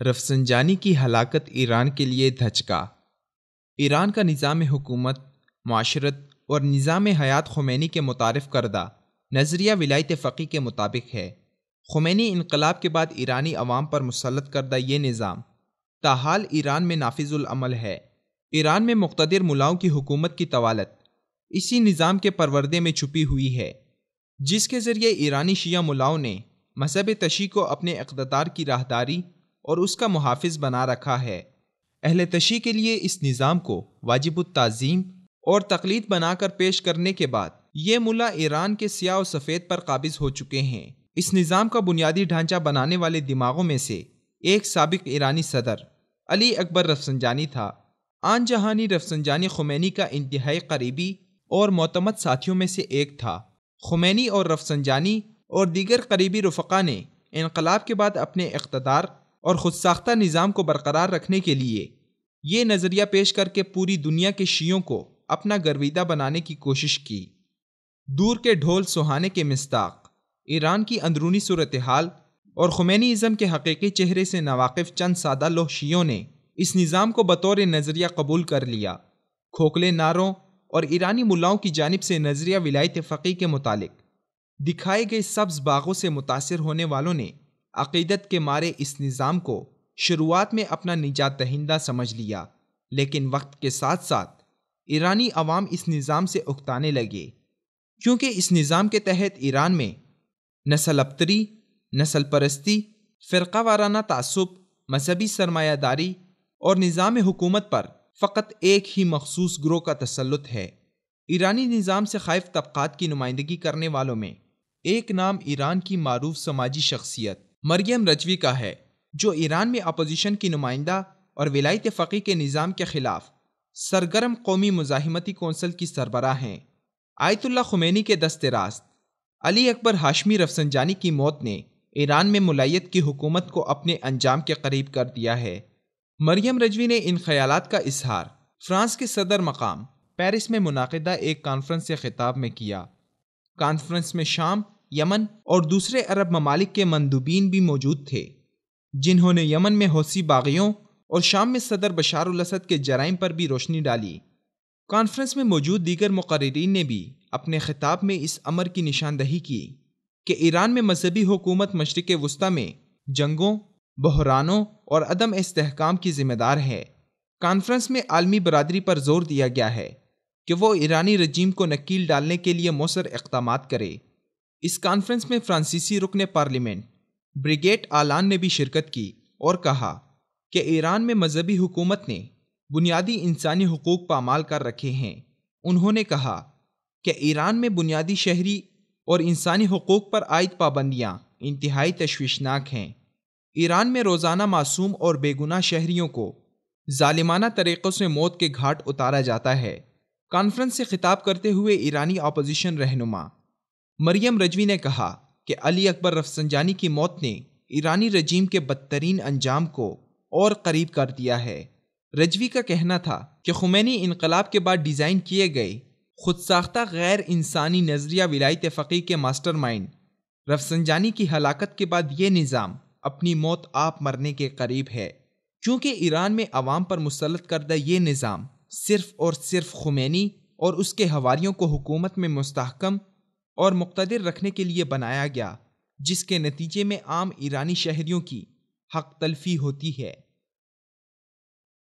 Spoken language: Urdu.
رفسنجانی کی ہلاکت ایران کے لیے دھچکا۔ ایران کا نظام حکومت، معاشرت اور نظام حیات خمینی کے متعارف کردہ نظریہ ولایت فقیہ کے مطابق ہے۔ خمینی انقلاب کے بعد ایرانی عوام پر مسلط کردہ یہ نظام تاحال ایران میں نافذ العمل ہے۔ ایران میں مقتدر ملاؤں کی حکومت کی طوالت اسی نظام کے پروردے میں چھپی ہوئی ہے، جس کے ذریعے ایرانی شیعہ ملاؤں نے مذہب تشیع کو اپنے اقتدار کی راہداری اور اس کا محافظ بنا رکھا ہے۔ اہل تشیع کے لیے اس نظام کو واجب التعظیم اور تقلید بنا کر پیش کرنے کے بعد یہ ملا ایران کے سیاہ و سفید پر قابض ہو چکے ہیں۔ اس نظام کا بنیادی ڈھانچہ بنانے والے دماغوں میں سے ایک سابق ایرانی صدر علی اکبر رفسنجانی تھا۔ آن جہانی رفسنجانی خمینی کا انتہائی قریبی اور معتمد ساتھیوں میں سے ایک تھا۔ خمینی اور رفسنجانی اور دیگر قریبی رفقا نے انقلاب کے بعد اپنے اقتدار اور خود ساختہ نظام کو برقرار رکھنے کے لیے یہ نظریہ پیش کر کے پوری دنیا کے شیعوں کو اپنا گرویدہ بنانے کی کوشش کی۔ دور کے ڈھول سہانے کے مصداق ایران کی اندرونی صورتحال اور خمینی ازم کے حقیقی چہرے سے ناواقف چند سادہ لوح شیعوں نے اس نظام کو بطور نظریہ قبول کر لیا۔ کھوکھلے نعروں اور ایرانی ملاؤں کی جانب سے نظریہ ولایت فقیہ کے متعلق دکھائے گئے سبز باغوں سے متاثر ہونے والوں نے عقیدت کے مارے اس نظام کو شروعات میں اپنا نجات دہندہ سمجھ لیا، لیکن وقت کے ساتھ ساتھ ایرانی عوام اس نظام سے اکتانے لگے، کیونکہ اس نظام کے تحت ایران میں نسل ابتری، نسل پرستی، فرقہ وارانہ تعصب، مذہبی سرمایہ داری اور نظام حکومت پر فقط ایک ہی مخصوص گروہ کا تسلط ہے۔ ایرانی نظام سے خائف طبقات کی نمائندگی کرنے والوں میں ایک نام ایران کی معروف سماجی شخصیت مریم رجوی کا ہے، جو ایران میں اپوزیشن کی نمائندہ اور ولایت فقیہ کے نظام کے خلاف سرگرم قومی مزاحمتی کونسل کی سربراہ ہیں۔ آیت اللہ خمینی کے دست راست علی اکبر ہاشمی رفسنجانی کی موت نے ایران میں ملائیت کی حکومت کو اپنے انجام کے قریب کر دیا ہے۔ مریم رجوی نے ان خیالات کا اظہار فرانس کے صدر مقام پیرس میں منعقدہ ایک کانفرنس سے خطاب میں کیا۔ کانفرنس میں شام، یمن اور دوسرے عرب ممالک کے مندوبین بھی موجود تھے، جنہوں نے یمن میں حوثی باغیوں اور شام میں صدر بشار الاسد کے جرائم پر بھی روشنی ڈالی۔ کانفرنس میں موجود دیگر مقررین نے بھی اپنے خطاب میں اس امر کی نشاندہی کی کہ ایران میں مذہبی حکومت مشرق وسطیٰ میں جنگوں، بحرانوں اور عدم استحکام کی ذمہ دار ہے۔ کانفرنس میں عالمی برادری پر زور دیا گیا ہے کہ وہ ایرانی رجیم کو نکیل ڈالنے کے لیے مؤثر اقدامات کرے۔ اس کانفرنس میں فرانسیسی رکن پارلیمنٹ بریگیٹ آلان نے بھی شرکت کی اور کہا کہ ایران میں مذہبی حکومت نے بنیادی انسانی حقوق پامال کر رکھے ہیں۔ انہوں نے کہا کہ ایران میں بنیادی شہری اور انسانی حقوق پر عائد پابندیاں انتہائی تشویشناک ہیں۔ ایران میں روزانہ معصوم اور بے گناہ شہریوں کو ظالمانہ طریقوں سے موت کے گھاٹ اتارا جاتا ہے۔ کانفرنس سے خطاب کرتے ہوئے ایرانی اپوزیشن رہنما مریم رجوی نے کہا کہ علی اکبر رفسنجانی کی موت نے ایرانی رجیم کے بدترین انجام کو اور قریب کر دیا ہے۔ رجوی کا کہنا تھا کہ خمینی انقلاب کے بعد ڈیزائن کیے گئے خود ساختہ غیر انسانی نظریہ ولایت فقیہ کے ماسٹر مائنڈ رفسنجانی کی ہلاکت کے بعد یہ نظام اپنی موت آپ مرنے کے قریب ہے، کیونکہ ایران میں عوام پر مسلط کردہ یہ نظام صرف اور صرف خمینی اور اس کے حواریوں کو حکومت میں مستحکم اور مقتدر رکھنے کے لیے بنایا گیا، جس کے نتیجے میں عام ایرانی شہریوں کی حق تلفی ہوتی ہے۔